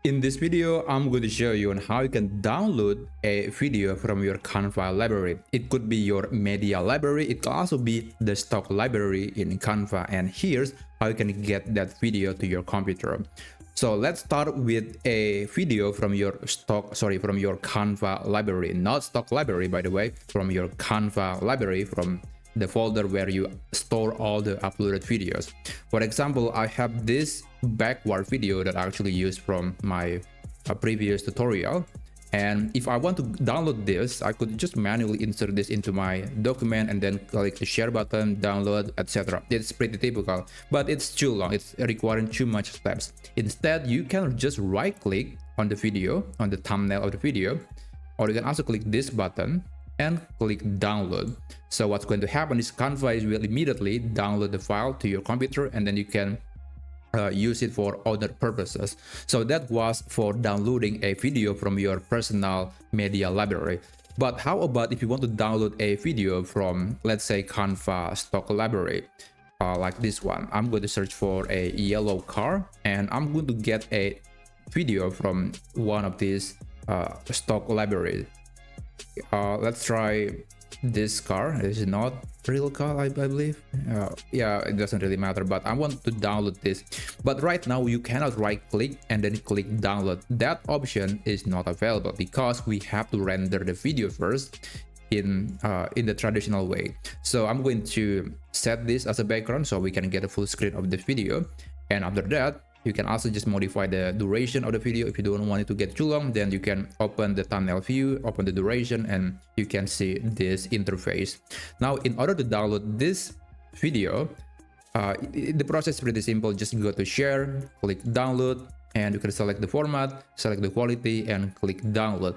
In this video, I'm going to show you on how you can download a video from your Canva library. It could be your media library. It can also be the stock library in Canva. And here's how you can get that video to your computer. So let's start with a video from your Canva library, not stock library, by the way, from your Canva library, from the folder where you store all the uploaded videos. For example, I have this backward video that I actually used from my previous tutorial. And if I want to download this, I could just manually insert this into my document and then click the share button, download, etc. It's pretty typical, but it's too long. It's requiring too much steps. Instead, you can just right click on the video, on the thumbnail of the video, or you can also click this button and click download. So what's going to happen is Canva will immediately download the file to your computer, and then you can use it for other purposes. So that was for downloading a video from your personal media library. But how about if you want to download a video from, let's say, Canva stock library, like this one? I'm going to search for a yellow car, and I'm going to get a video from one of these stock libraries. Let's try this car. This is not real car, I believe. Yeah, it doesn't really matter, but I want to download this. But right now you cannot right click and then click download. That option is not available because we have to render the video first in the traditional way. So I'm going to set this as a background so we can get a full screen of the video, and after that you can also just modify the duration of the video. If you don't want it to get too long, then you can open the thumbnail view, open the duration, and you can see this interface. Now, in order to download this video, the process is pretty simple. Just go to share, click download, and you can select the format, select the quality, and click download.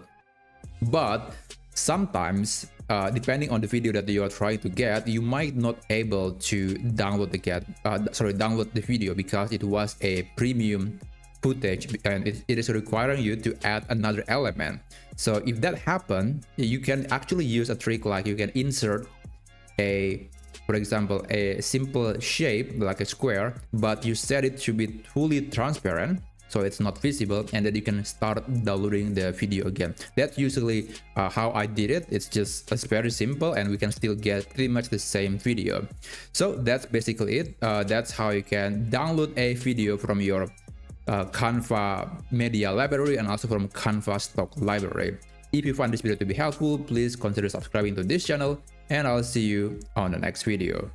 But sometimes, depending on the video that you are trying to get, you might not able to download the video because it was a premium footage, and it is requiring you to add another element. So if that happens, you can actually use a trick, like you can insert for example, a simple shape like a square, but you set it to be fully transparent, so it's not visible, and then you can start downloading the video again. That's usually how I did it. It's very simple, and we can still get pretty much the same video. So that's basically it. That's how you can download a video from your Canva media library and also from Canva stock library. If you find this video to be helpful, please consider subscribing to this channel, and I'll see you on the next video.